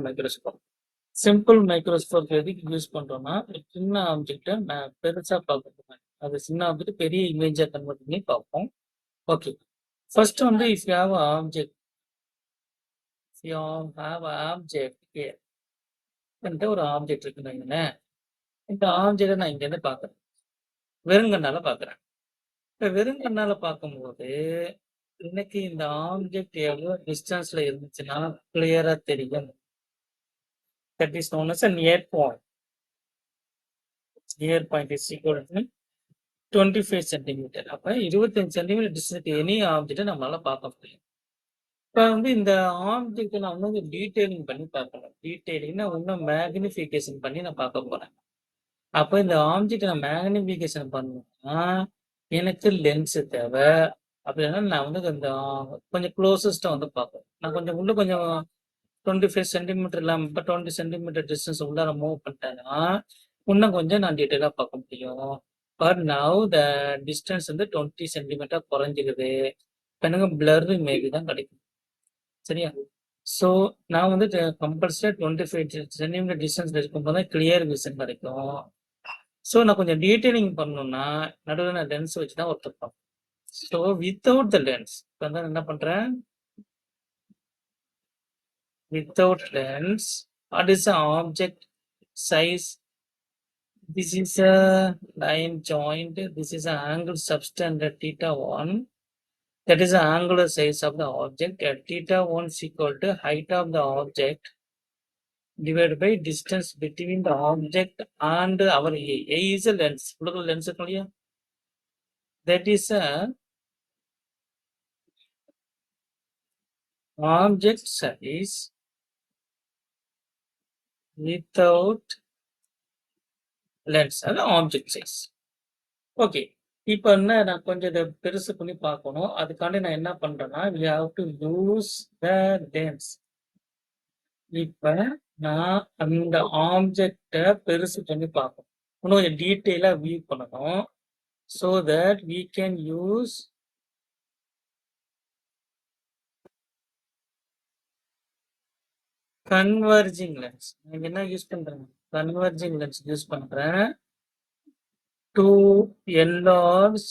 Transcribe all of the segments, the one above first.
Microscope. Simple microscope எதுக்கு use பண்றோம்னா, ஒரு சின்ன ஆப்ஜெக்ட்ட பெருசா பார்க்கறதுக்கு. அது சின்ன ஆப்ஜெக்ட் பெரிய இமேஜா கன்வெர்ட் பண்ணி பார்ப்போம். ஓகே. ஃபர்ஸ்ட் வந்து if you have a object here என்கிட்ட ஒரு ஆப்ஜெக்ட் இருக்குன்னு வைங்களேன். இந்த ஆப்ஜெக்ட்ட நான் இங்கேருந்து பார்க்குறேன். வெறுங்கண்ணால பார்க்குறேன். இப்ப வெறுங்கண்ணால பார்க்கும்போது, எனக்கு இந்த ஆப்ஜெக்ட் எவ்வளோ டிஸ்டன்ஸ்ல இருந்துச்சுன்னா கிளியரா தெரியும். That is known as a near point. Near point is equal to 25 centimetre. அப்ப 25 சென்டிமீட்டர் டிஸ்டன்ஸ் எனி ஆப்ஜெக்ட்ட நம்மளால பார்க்க முடியும். இப்ப வந்து இந்த ஆப்ஜெக்ட்ட நான் இன்னும் டீட்டெயிலிங் பண்ணி பார்க்கணும். டீட்டெயிலிங்னா இன்னும் மேக்னிஃபிகேஷன் பண்ணி நான் பார்க்க போறேன். அப்ப இந்த ஆப்ஜெக்ட்ட நான் மேக்னிஃபிகேஷன் பண்ணணும்னா, எனக்கு லென்ஸ் தேவை. அப்படின்னா நான் வந்து இந்த கொஞ்சம் குளோசஸ்ட்டா வந்து பார்ப்பேன். நான் கொஞ்சம் உள்ள கொஞ்சம் 25 சென்டிமீட்டர் இல்லாம இப்ப 20 சென்டிமீட்டர் டிஸ்டன்ஸ் உள்ளார மூவ் பண்ணிட்டேன்னா, இன்னும் கொஞ்சம் நான் டீட்டெயிலா பார்க்க முடியும். பட் நவ் த டிஸ்டன்ஸ் வந்து 20 சென்டிமீட்டர் குறைஞ்சிருது. இப்ப எனக்கு பிளர் இமேஜ் தான் கிடைக்கும். சரியா? ஸோ நான் வந்து கம்பல்சரியா 25 சென்டிமீட்டர் டிஸ்டன்ஸ்ல இருக்கும்போது தான் கிளியர் விஷன் கிடைக்கும். ஸோ நான் கொஞ்சம் டீட்டெயிலிங் பண்ணணும்னா, நடுவுல நான் லென்ஸ் வச்சு தான் ஒர்க் பார்ப்பேன். ஸோ வித்தவுட் த லென்ஸ் இப்ப வந்து என்ன பண்றேன்? Without lens, what is the object size? This is a line joint. This is an angle subtended theta 1. That is the angular size of the object. At theta 1 is equal to height of the object divided by distance between the object and our A. A is a lens. Lens. That is a object size without lens. அது object size. Okay. இப்ப என்ன நான் கொஞ்சம் இத பெருசு பண்ணி பார்க்கணும். அதுக்காண்டி நான் என்ன பண்றேன்னா, we have to use the lens. இப்ப நான் அந்த ஆப்ஜெக்ட்ட பெருசு பண்ணி பார்க்கணும். இன்னும் கொஞ்சம் டீட்டெயிலா வியூ பண்ணணும். So that we can use converging lens. நான் என்ன யூஸ் பண்றேன்? Converging lens யூஸ் பண்றேன். To enlarge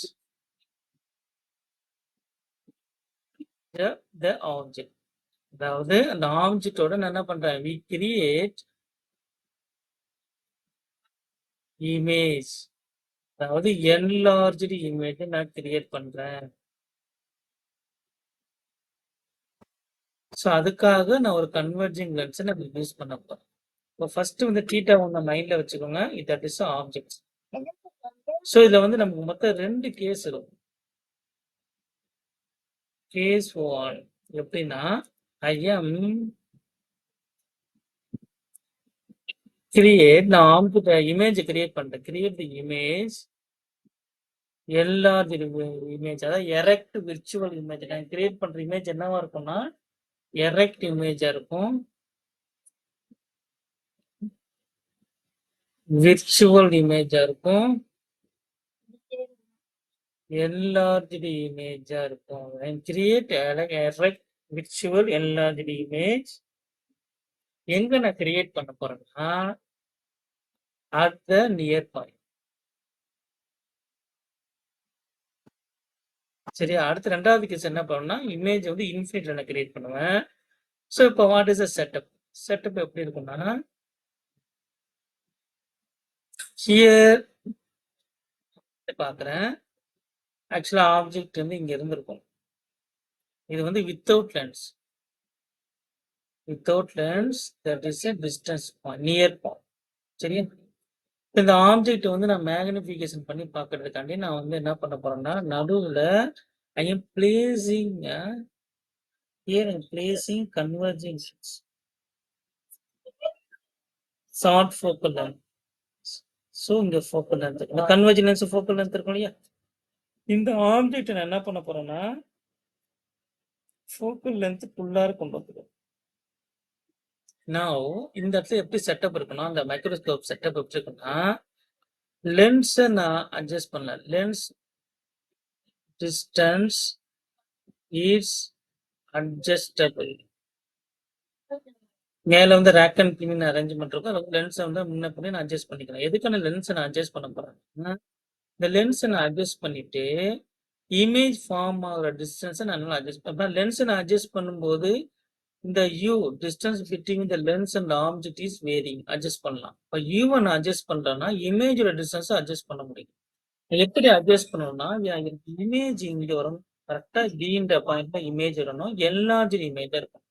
the object. அதாவது அந்த ஆப்ஜெக்ட்டோட நான் என்ன பண்றேன்? We create image. அதாவது enlarged image நான் கிரியேட் பண்றேன். ஸோ அதுக்காக நான் ஒரு கன்வர்ஜிங் லென்ஸை நான் யூஸ் பண்ண போறேன். இப்போ ஃபர்ஸ்ட் வந்து தீட்டா ஒன்று மைண்ட்ல வச்சுக்கோங்க. That is object. ஸோ இதுல வந்து நமக்கு மொத்தம் 2 கேஸ் இருக்கும். கேஸ் 1 எப்படின்னா, ஐ எம் கிரியேட் நான் ஆப்ஜெக்ட் இமேஜ் கிரியேட் பண்றேன். கிரியேட் தி இமேஜ் எல்லா இமேஜ் அதாவது எரெக்ட் விர்ச்சுவல் இமேஜ். நான் கிரியேட் பண்ற இமேஜ் என்னவா இருக்கும்னா எரெக்ட் இமேஜா இருக்கும். விர்ச்சுவல் இமேஜா இருக்கும். enlarged இமேஜா இருக்கும். and create erect virtual enlarged image. எங்க நான் கிரியேட் பண்ண போறேன்னா at the near point. சரியா? அடுத்து ரெண்டாவது கேஸ் என்ன பண்ணணும்னா இமேஜ் வந்து இன்ஃபினிட்ல நான் கிரியேட் பண்ணுவேன். ஸோ இப்போ what is a setup? Setup எப்படி இருக்கும்னா ஹியர் பார்க்குறேன். ஆக்சுவலா ஆப்ஜெக்ட் வந்து இங்க இருந்திருக்கும். இது வந்து without lens. Without lens that is a distance point, near point. சரியா? இந்த ஆப்ஜெக்ட் வந்து நான் மேக்னிஃபிகேஷன் பண்ணி பார்க்கறதுக்காண்டி நான் வந்து என்ன பண்ண போறேன்னா நடுவுல I am placing here I am placing converging short focal length. So இங்க ஃபோக்கல் லென்த் இந்த கன்வர்ஜிங் லென்ஸ் ஃபோக்கல் லென்த் இருக்கும் இல்லையா? இந்த ஆப்ஜெக்ட் நான் என்ன பண்ண போறேன்னா ஃபோக்கல் லென்த் ஃபுல்லாக கொண்டு வந்துடும். நான் இந்த இடத்துல எப்படி செட்டப் இருக்குன்னா அந்த மைக்ரோஸ்கோப் செட்டப் எப்படி இருக்குன்னா லென்ஸை நான் அட்ஜஸ்ட் பண்ணல. Lens distance is adjustable. மேல வந்து ரேக் அண்ட் பின் அரேஞ்ச்மெண்ட் இருக்கும். லென்ஸை வந்து முன்ன பின்ன நான் அட்ஜஸ்ட் பண்ணிக்கிறேன். எதுக்கான லென்ஸை நான் அட்ஜஸ்ட் பண்ண போறேன்? இந்த லென்ஸை நான் அட்ஜஸ்ட் பண்ணிட்டு இமேஜ் ஃபார்ம் ஆகிற டிஸ்டன்ஸை நான் அட்ஜஸ்ட் பண்ணேன். லென்ஸை நான் அட்ஜஸ்ட் பண்ணும்போது இந்த u distance between the lens and object is varying. Adjust பண்ணலாம். இப்போ u நான் அட்ஜஸ்ட் பண்றேன்னா இமேஜோட டிஸ்டன்ஸை அட்ஜஸ்ட் பண்ண முடியும். எப்படி அட்ஜஸ்ட் பண்ணணும்னா இமேஜ் இங்க வரும். கரெக்டா டின்ற பாயிண்ட்ல இமேஜ் வரணும். என்லார்ஜ் இமேஜ் இருக்கும்.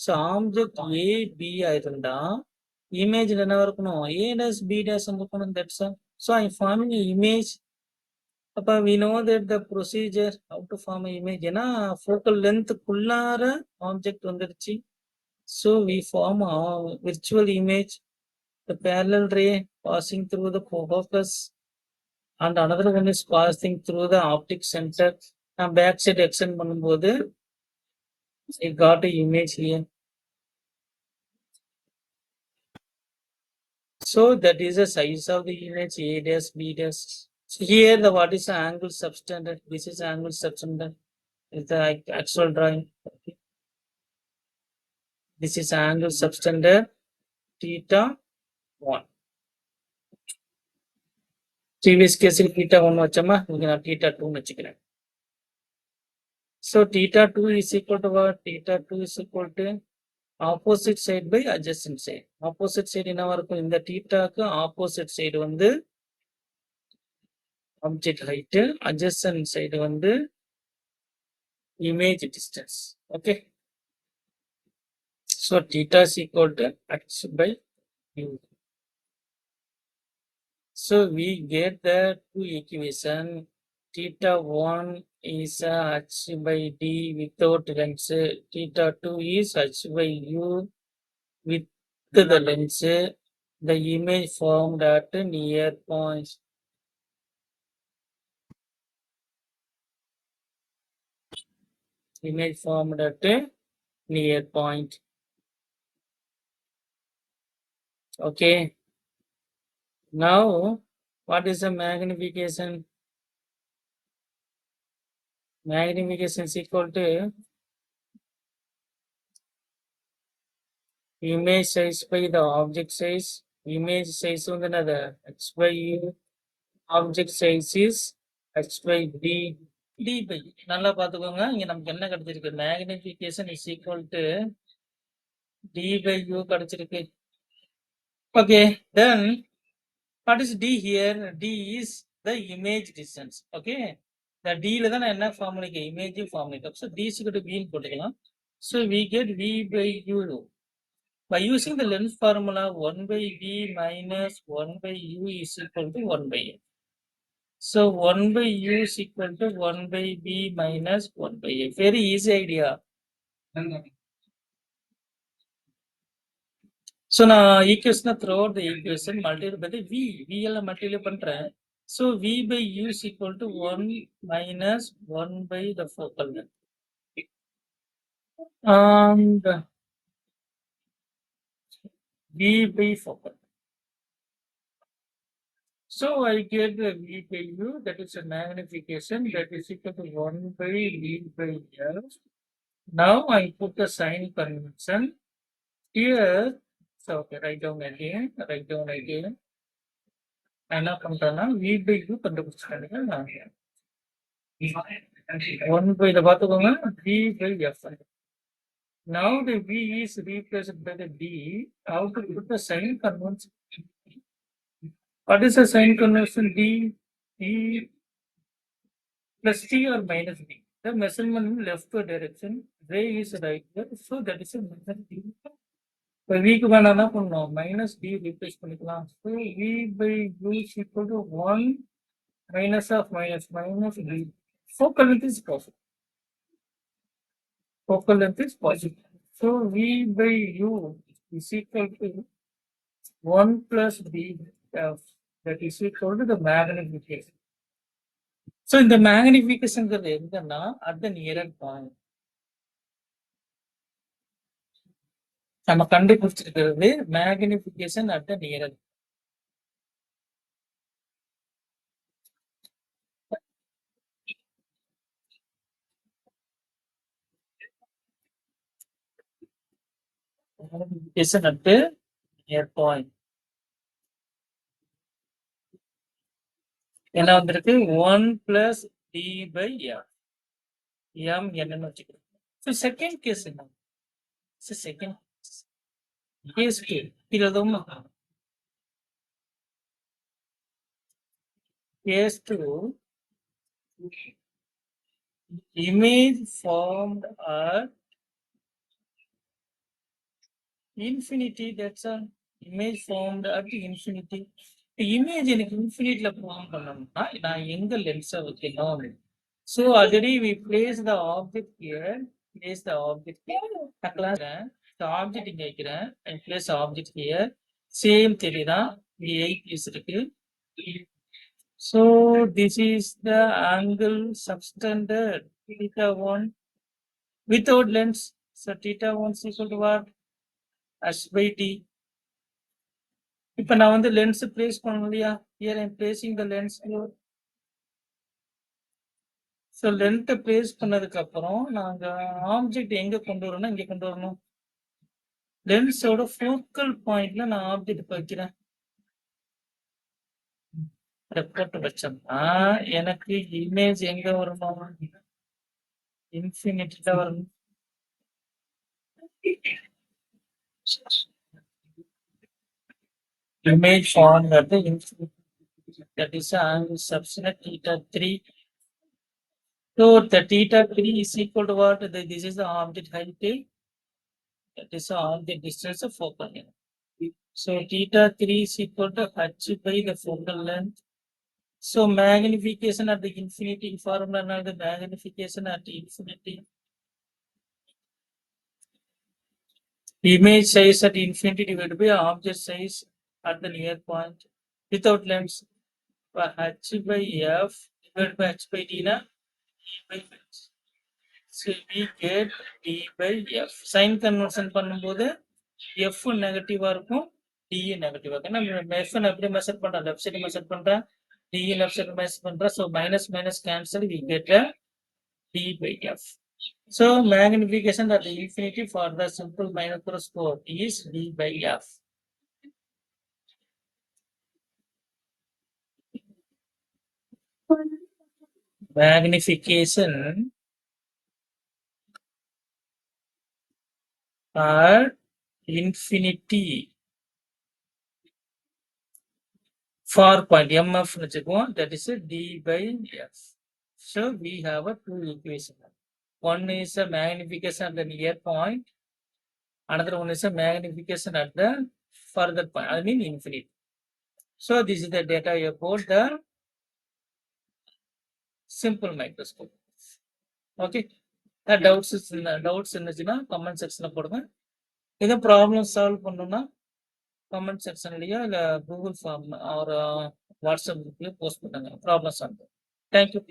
ஸோ ஆப்ஜெக்ட் ஏ பி இருந்தா இமேஜ்ல என்ன இருக்கணும்? a dash b dash இருக்கணும். That's all. So I forming image. அப்ப we know that the procedure how to form an image. ஏன்னா ஃபோக்கல் லென்த்துக்குள்ளார ஆப்ஜெக்ட் வந்துருச்சு. So we form a virtual image, the parallel ray passing through the focus, and another one is passing through the optic center. நான் back side extend பண்ணும்போது I got an image here. So that is the size of the image A dash B dash. So here the what is the angle subtended? This is angle subtended. Is the actual drawing. This is angle subtended theta 1. Previous case theta 1 வச்சோமா, இங்க நான் theta 2 வச்சுக்கிறேன். So theta 2 is equal to what? Theta 2 is equal to opposite side by adjacent side. Opposite side என்னவா இருக்கும்? இந்த thetaக்கு opposite side வந்து object height, adjacent side வந்து image distance. Okay. So theta is equal to h by u. So we get the two equation. Theta 1 is h by d without lens. Theta 2 is h by u with the lens. The image formed at near points. Image formed at near point. Okay. Now, what is the magnification? Magnification is equal to image size by the object size. Image size வந்து என்னது? H by u. Object size is h by d. d by நல்லா பார்த்துக்கோங்க. இங்க நமக்கு என்ன கிடைச்சிருக்கு? Magnification is equal to d by u கிடைச்சிருக்கு. Okay, then what is d here? D is the image distance. Okay, the d ல தான் நான் என்ன ஃபார்ம் பண்ணிருக்கேன்? இமேஜ் ஃபார்ம் பண்ணிருக்கேன். So d is equal to v ன்னு போட்டுக்கலாம். So we get v by u. By using the lens formula, 1 by v minus 1 by u is equal to 1 by f. So 1 by u is equal to 1 by v minus 1 by f. Very easy idea. So நான் equation throughout the equation multiply by the v எல்லாம் multiply பண்றேன். So v by u is equal to 1 minus 1 by the focal length. And v by focal. So I get the v by u, that is a magnification, that is equal to 1 by v by f. Now I put the sign convention here. So okay, write down again. என்ன பண்றேன்னா v by u கண்டுபிடிச்சிட்டேன். 1 by the பார்த்துக்கோங்க, v by f. Now the v is replaced by the d. How to put the sign convention? What is the sign convention? D plus t or minus d. The measurement in left direction, ray is right here, so that is a minus d. இப்போ விக்கு வேணா என்ன பண்ணணும்? Minus d replace பண்ணிக்கலாம். So v by u is equal to 1 minus of minus d. Focal length is positive. Focal length is positive. So v by u is equal to 1 plus d f, that is equal to the magnification. So இந்த மேக்னிஃபிகேஷன்ங்கிறது எங்கன்னா at the nearer point. நம்ம கண்டுபிடிச்சிருக்கிறது magnification at the nearer. magnification at the near point. என்ன வந்திருக்கு 1 plus d by m. m என்னன்னு வச்சுக்கிறோம். So second case என்ன? So second case 2. இது எதுவும் case 2 image formed at infinity. That's a image formed at infinity. Image எனக்கு infiniteல form பண்ணணும்னா நான் எங்க லென்ஸை வைக்கணும். So already we place the object here. Place the object here. The object இங்க வைக்கிறேன். And place object here. Same தெரியுதா? 8 piece இருக்கு. So this is the angle subtended theta 1 without lens. So theta 1 is equal to what? H by d. இப்போ நான் வந்து lens place பண்ணணும் இல்லையா? Here I am placing the lens here. So லென்த்தை place பண்ணதுக்கு அப்புறம் நாங்க ஆப்ஜெக்ட் எங்க கொண்டு வரணும்? இங்க கொண்டு வரணும். லென்ஸோட ஃபோக்கல் பாயிண்ட்ல நான் ஆப்ஜெக்ட் வைக்கிறேன். போட்டு வச்சோம்னா எனக்கு இமேஜ் எங்க வரணும்? இன்ஃபினிட்டில வரணும். Image formed at the infinity. That is the angle subtended theta 3. So the theta 3 is equal to what? This is the object height. That is the object distance of focal length. So theta 3 is equal to h by the focal length. So magnification at the infinity formula, now the magnification at the infinity. Image size at infinity divided by object size at the near point without lens. For h by f divided by h by d na e by h. So we get d by f. Sign conversion பண்ணும்போது f நெகட்டிவா இருக்கும், d நெகட்டிவா இருக்கும். நம்ம f எப்படி measure பண்றோம்? Left side measure பண்றேன், d left side measure பண்றேன். So minus minus cancel, we get a d by f. So magnification at the infinity for the simple microscope is d by f. Magnification at infinity for point mf வச்சுக்குவோம், that is a d by f. So we have a two equation. One is a magnification at the near point, another one is a magnification at the further point, I mean infinity. So this is the data about the simple microscope. Okay, doubts இருந்துச்சுன்னா comment செக்ஷன்ல போடுங்க. எதுவும் problem solve பண்ணணும்னா comment செக்ஷன்லயோ இல்லை Google form ஒரு WhatsApp குரூப்லயோ post பண்ணுங்க. Problem solve. Thank you.